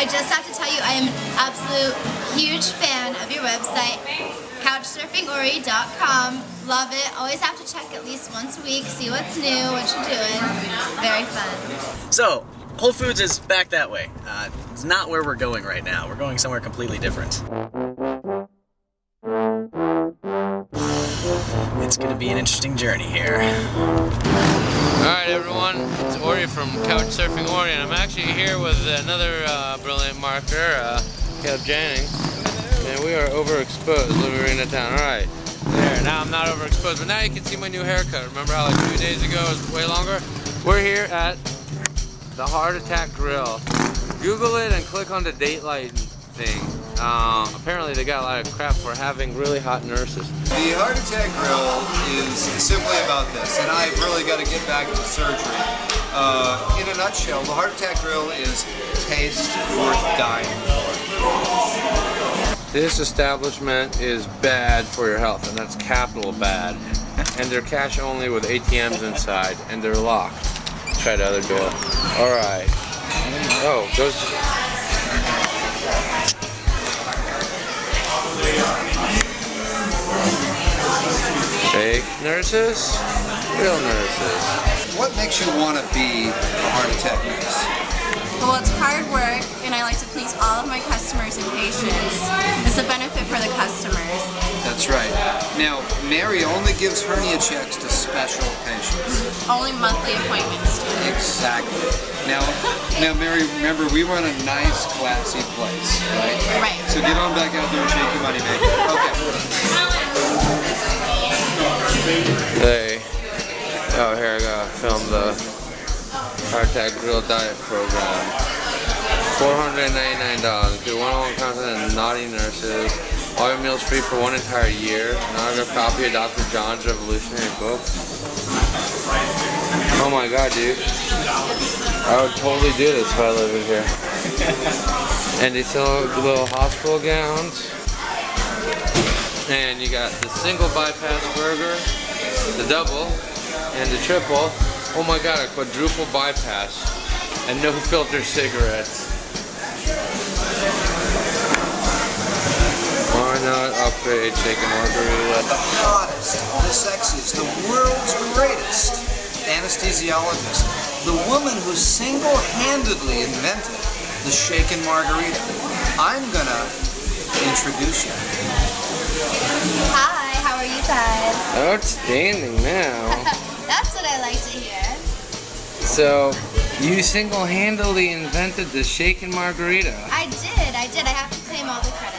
I just have to tell you, I am an absolute huge fan of your website, couchsurfingori.com. Love it. Always have to check at least once a week, see what's new, what you're doing. Very fun. So, Whole Foods is back that way. It's not where we're going right now. We're going somewhere completely different. It's gonna be an interesting journey here. Alright everyone, it's Ori from Couchsurfing Ori, and I'm actually here with another brilliant marketer, Caleb Jennings, and we are overexposed living in town. Alright, there, now I'm not overexposed, but now you can see my new haircut. Remember how like 2 days ago it was way longer? We're here at the Heart Attack Grill. Google it and click on the Dateline thing. Apparently they got a lot of crap for having really hot nurses. The Heart Attack Grill is simply about this, and I've really got to get back to surgery. In a nutshell, the Heart Attack Grill is taste worth dying for. This establishment is bad for your health, and that's capital bad. And they're cash only with ATMs inside, and they're locked. Try the other door. Alright. Oh, those... Fake nurses, real nurses. What makes you want to be a heart attack nurse? Well, it's hard work, and I like to please all of my customers and patients. It's a benefit for the customers. That's right. Now, Mary only gives hernia checks to special patients. Only monthly appointments. Exactly. Now, Mary, remember, we run a nice, classy place, right? Right. So get on back out there and shake your money maker. Okay. Oh, here I gotta film the Heart Attack Grill Diet Program. $499. Do one-on-one content and naughty nurses. All your meals free for 1 entire year. An autographed copy of Dr. John's revolutionary book. Oh my god, dude. I would totally do this if I lived in here. And they sell little hospital gowns. And you got the single bypass burger, the double, and the triple. Oh my god, a quadruple bypass. And no filter cigarettes. Why not upgrade chicken margarita? The hottest, the sexiest, the world's greatest anesthesiologist. The woman who single-handedly invented the shaken margarita. I'm gonna introduce you. Hi, how are you guys? Outstanding now. That's what I like to hear. So, you single-handedly invented the shaken margarita. I did. I have to claim all the credit.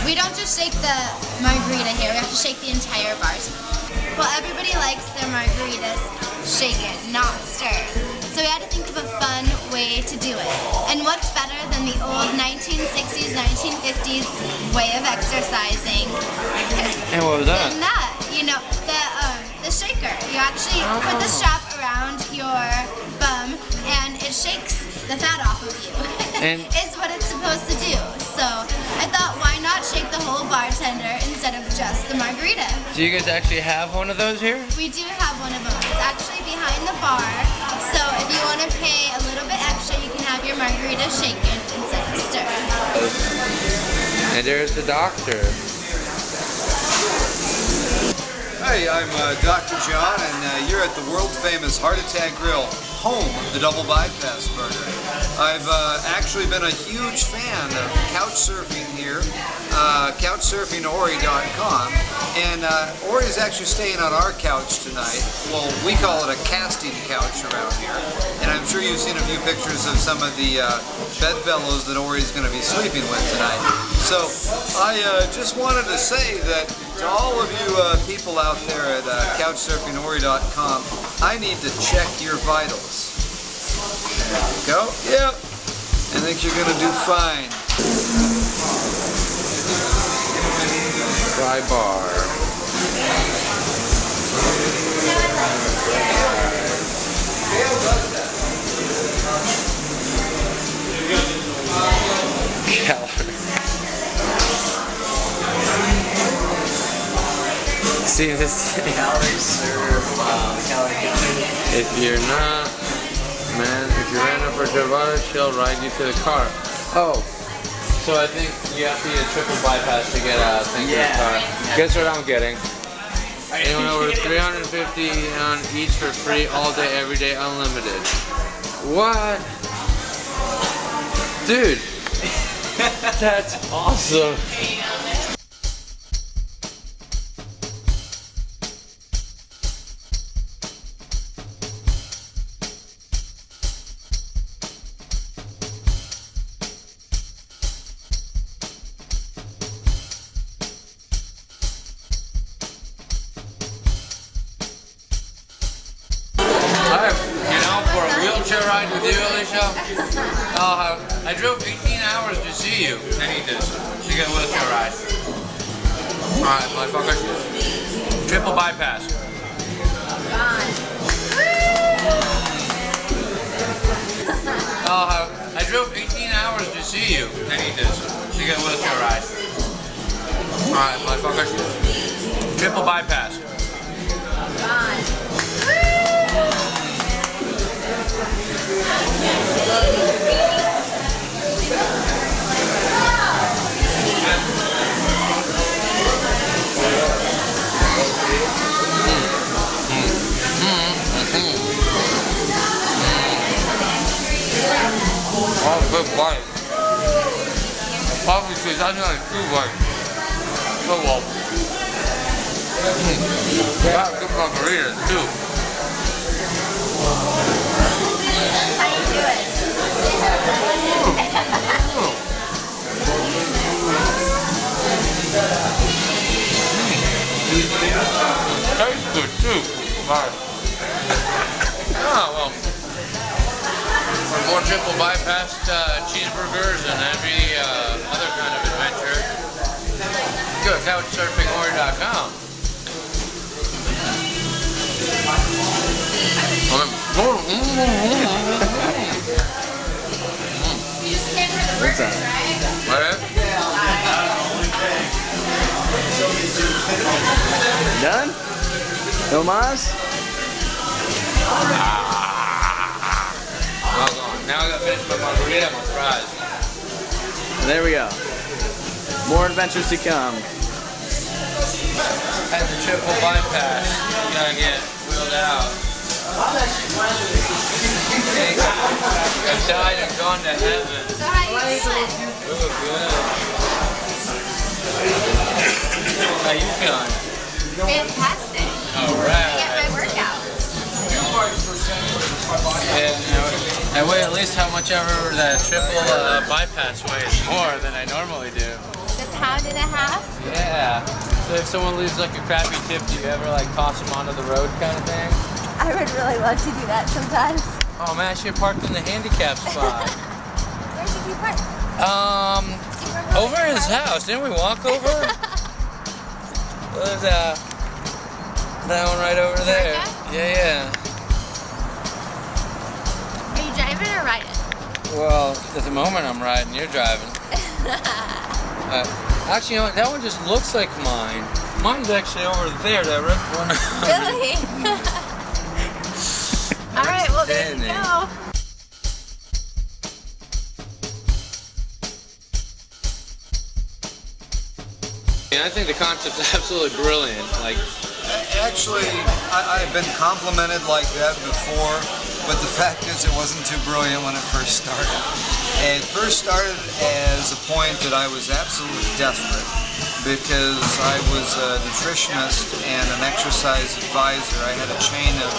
We don't just shake the margarita here, we have to shake the entire bar. Well, everybody likes their margaritas shaken, not stirred. So we had to think of a fun way to do it. And what's better than the old 1960s, 1950s way of exercising? And what was that? Than that, you know, the shaker. You actually put the strap around your bum and it shakes the fat off of you. And is what it's supposed to do. So I thought, why not shake the whole bartender instead of just the margarita? do you guys actually have one of those here? We do have one of them. It's actually behind the bar. So if you want to pay a little bit extra, you can have your margarita shaken instead of stirred. And there's the doctor. Hey, I'm Dr. John, and you're at the world-famous Heart Attack Grill, home of the double bypass burger. I've actually been a huge fan of couchsurfing here, couchsurfingori.com, and Ori's actually staying on our couch tonight. Well, we call it a casting couch around here, and I'm sure you've seen a few pictures of some of the bedfellows that Ori's going to be sleeping with tonight. So I just wanted to say that to all of you people out there at couchsurfingori.com, I need to check your vitals. There you go. Yep. I think you're going to do fine. Dry bar. Calorie. See this? Calories serve, calorie counting. If you're not, man, if you ran up for Javara, she'll ride you to the car. Oh. So I think you have to get a triple bypass to get a thing in the car. Guess what I'm getting? Anyone over 350 on each for free all day, every day, unlimited. What? Dude. That's awesome. For a wheelchair ride with you, Alicia, I drove 18 hours to see you. I need this to get a wheelchair ride. Alright, motherfuckers. Triple bypass. I drove 18 hours to see you. I need this to get a wheelchair ride. Alright, motherfuckers. Triple bypass. Oh, good bite. Probably because that's not a true bite. So well. Got good margaritas too. How do you do it? Tastes good too. Right. Oh well. More triple bypass cheeseburgers and every other kind of adventure. Go to couchsurfingori.com. You just came for the burgers, right? What? Done? No mas? Well gone. Now I gotta finish my margarita and my fries. There we go. More adventures to come. Had the triple bypass. Gotta get wheeled out. I've died and gone to heaven. So how you feeling? Ooh, good. How you feeling? Fantastic. Alright. Get my workout. I weigh at least how much ever that triple bypass weighs, more than I normally do. It's a pound and a half. Yeah. So if someone leaves like a crappy tip, do you ever like toss them onto the road kind of thing? I would really love to do that sometimes. Oh man, I should have parked in the handicap spot. Where should you park? Over at his house. Didn't we walk over? There's that one right over there. Yeah. Are you driving or riding? Well, at the moment I'm riding, you're driving. Actually, you know what? That one just looks like mine. Mine's actually over there, that red one. Really? All right, well there you go. I think the concept's absolutely brilliant. Like, Actually, I've been complimented like that before, but the fact is it wasn't too brilliant when it first started. It first started as a point that I was absolutely desperate because I was a nutritionist and an exercise advisor. I had a chain of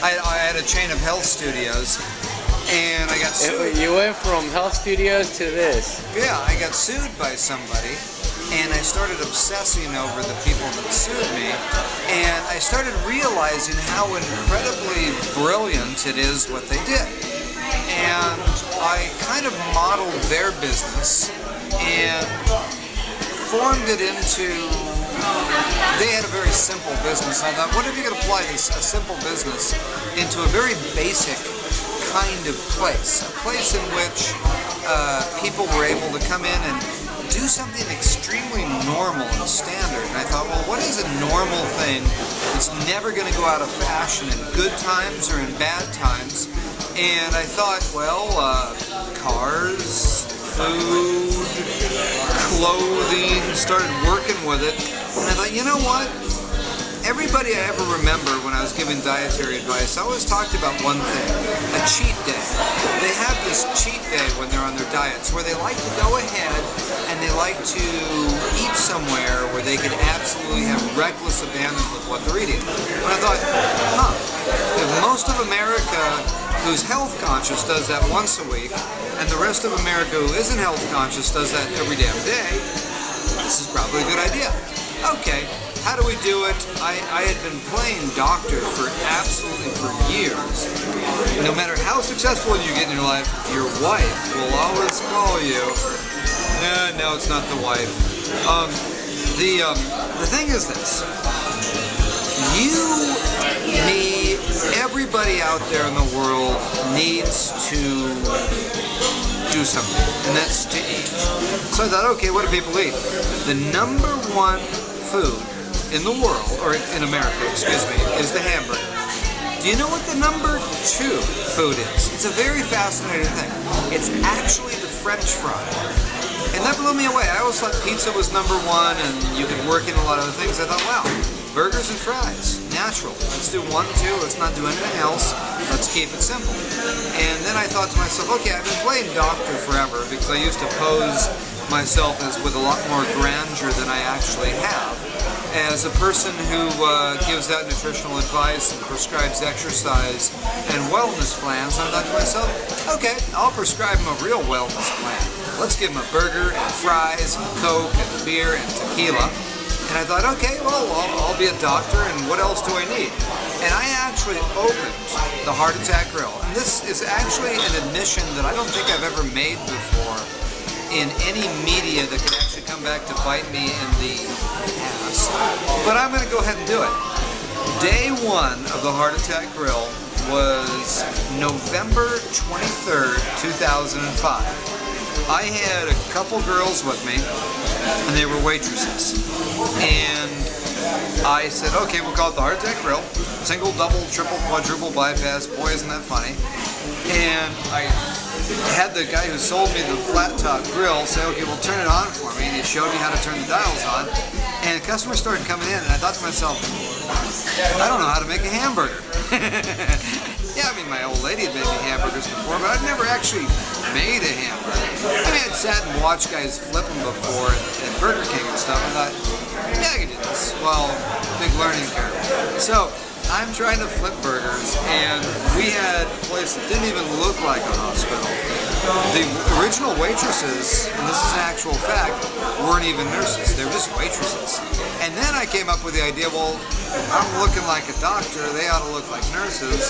I had a chain of health studios, and I got sued. you went from health studios to this. Yeah, I got sued by somebody, and I started obsessing over the people that sued me, and I started realizing how incredibly brilliant it is what they did. And I kind of modeled their business and formed it into, they had a very simple business. I thought, what if you could apply this, a simple business, into a very basic kind of place? A place in which people were able to come in and do something extremely normal and standard. And I thought, well, what is a normal thing that's never going to go out of fashion in good times or in bad times? And I thought, well, cars, food, clothing, started working with it, and I thought, you know what? Everybody I ever remember when I was giving dietary advice, I always talked about one thing, a cheat day. They have this cheat day when they're on their diets where they like to go ahead and they like to eat somewhere where they can absolutely have reckless abandon with what they're eating. And I thought, if most of America who's health conscious does that once a week, and the rest of America who isn't health conscious does that every damn day, this is probably a good idea. Okay. How do we do it? I had been playing doctor for years. No matter how successful you get in your life, your wife will always call you. No, it's not the wife. The thing is this. You, me, everybody out there in the world needs to do something, and that's to eat. So I thought, okay, what do people eat? The number one food in the world, or in America, excuse me, is the hamburger. Do you know what the number 2 food is? It's a very fascinating thing. It's actually the French fry. And that blew me away. I always thought pizza was number 1 and you could work in a lot of other things. I thought, wow, burgers and fries, natural. Let's do 1, 2, let's not do anything else. Let's keep it simple. And then I thought to myself, okay, I've been playing doctor forever because I used to pose myself as with a lot more grandeur than I actually have. As a person who gives out nutritional advice and prescribes exercise and wellness plans, I thought to myself, okay, I'll prescribe him a real wellness plan. Let's give him a burger and fries and Coke and beer and tequila. And I thought, okay, well, I'll be a doctor, and what else do I need? And I actually opened the Heart Attack Grill. And this is actually an admission that I don't think I've ever made before in any media that could actually come back to bite me in the ass. But I'm going to go ahead and do it. Day 1 of the Heart Attack Grill was November 23rd, 2005. I had a couple girls with me, and they were waitresses. And I said, okay, we'll call it the Heart Attack Grill. Single, double, triple, quadruple bypass. Boy, isn't that funny. And I had the guy who sold me the flat top grill say, okay, well, turn it on for me. And he showed me how to turn the dials on. And customers started coming in, and I thought to myself, I don't know how to make a hamburger. Yeah, I mean, my old lady had made me hamburgers before, but I'd never actually made a hamburger. I mean, I'd sat and watched guys flip them before at Burger King and stuff, and thought, yeah, I can do this. Well, big learning curve. So I'm trying to flip burgers, and we had a place that didn't even look like a hospital. The original waitresses, and this is an actual fact, weren't even nurses. They were just waitresses. And then I came up with the idea, well, I'm looking like a doctor, they ought to look like nurses.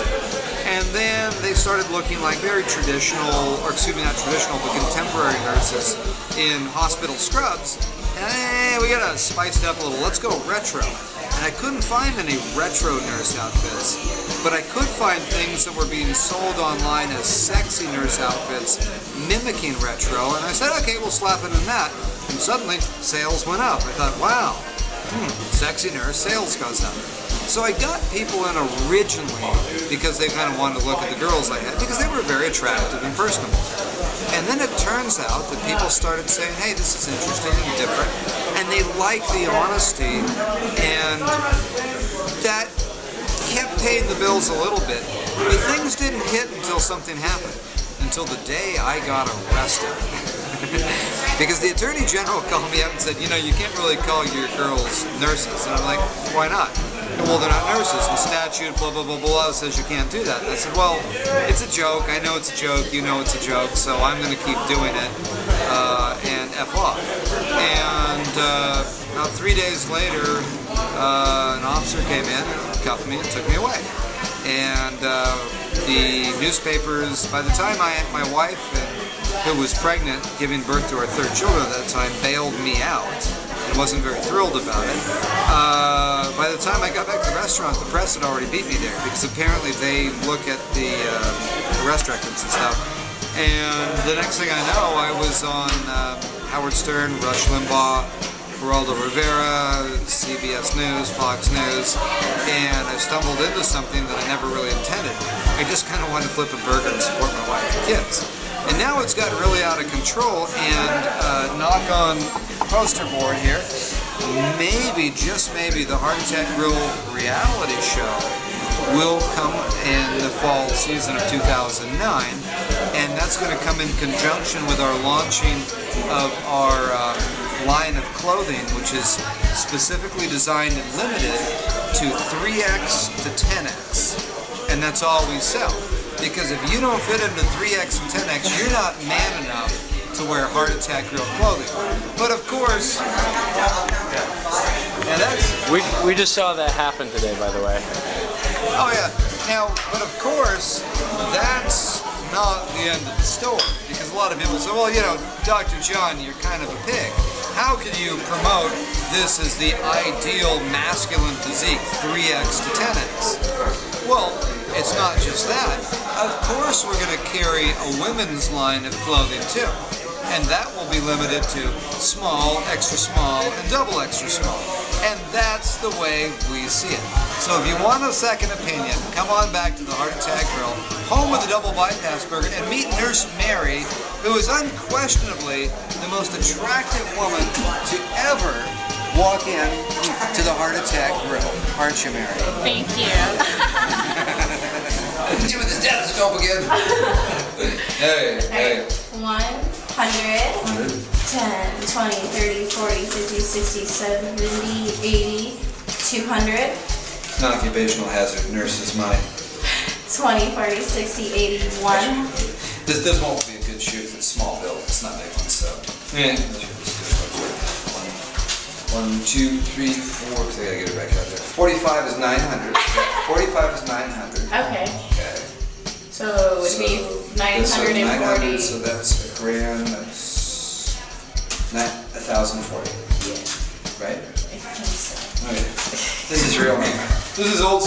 And then they started looking like very traditional, or excuse me, not traditional, but contemporary nurses in hospital scrubs. And hey, we gotta spice it up a little. Let's go retro. And I couldn't find any retro nurse outfits, but I could find things that were being sold online as sexy nurse outfits mimicking retro. And I said, okay, we'll slap it in that. And suddenly, sales went up. I thought, wow, sexy nurse, sales goes up. So I got people in originally because they kind of wanted to look at the girls I had, because they were very attractive and personable. And then it turns out that people started saying, hey, this is interesting and different, and they liked the honesty, and that kept paying the bills a little bit. But things didn't hit until something happened, until the day I got arrested. Because the Attorney General called me up and said, you know, you can't really call your girls nurses. And I'm like, why not? Well, they're not nurses. The statute, blah, blah, blah, blah, says you can't do that. And I said, well, it's a joke. I know it's a joke. You know it's a joke. So I'm going to keep doing it and F off. And about 3 days later, an officer came in, cuffed me, and took me away. And the newspapers, by the time my wife, who was pregnant, giving birth to our 3rd child at that time, bailed me out and wasn't very thrilled about it. By the time I got back to the restaurant, the press had already beat me there, because apparently they look at the arrest records and stuff. And the next thing I know, I was on Howard Stern, Rush Limbaugh, Geraldo Rivera, CBS News, Fox News, and I stumbled into something that I never really intended. I just kind of wanted to flip a burger and support my wife and kids. And now it's gotten really out of control, and knock on poster board here, maybe, just maybe, the Heart Attack Grill reality show will come in the fall season of 2009, and that's going to come in conjunction with our launching of our line of clothing, which is specifically designed and limited to 3X to 10X, and that's all we sell. Because if you don't fit into 3X and 10X, you're not man enough to wear Heart Attack Grill clothing. But of course, and that's... We just saw that happen today, by the way. Oh yeah. Now, but of course, that's not the end of the story. Because a lot of people say, well, you know, Dr. John, you're kind of a pig. How can you promote this as the ideal masculine physique, 3X to 10X? Well, it's not just that. Of course we're going to carry a women's line of clothing too. And that will be limited to small, extra small, and double extra small. And that's the way we see it. So if you want a second opinion, come on back to the Heart Attack Grill, home of the double bypass burger, and meet Nurse Mary, who is unquestionably the most attractive woman to ever walk in to the Heart Attack Grill. Aren't you, Mary? Thank you. Hit you with the stethoscope again. Hey. 100, 10, 20, 30, 40, 50, 60, 70, 80, 200. It's an occupational hazard. Nurse is mine. 20, 40, 60, 81. This won't be a good shoot. It's small build. It's not big one, so. Yeah. 1, 2, 3, 4. Because I gotta get it back out there. 45 is 900. 45 is 900. Okay. Okay. So it would be 940. So that's a grand. That's 1,040. Yeah. Right? I think so. Okay. This is real. This is old.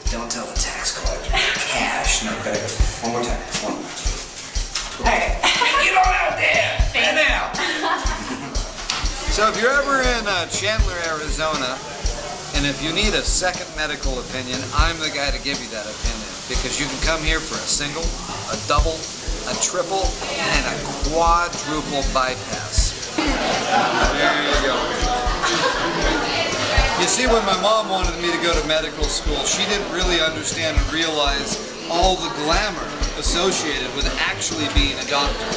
Don't tell the tax collector. Cash. No, okay. One more time. One more. Alright. Get on out there! And now! So if you're ever in Chandler, Arizona, and if you need a second medical opinion, I'm the guy to give you that opinion. Because you can come here for a single, a double, a triple, and a quadruple bypass. There you go. You see, when my mom wanted me to go to medical school, she didn't really understand and realize all the glamour associated with actually being a doctor.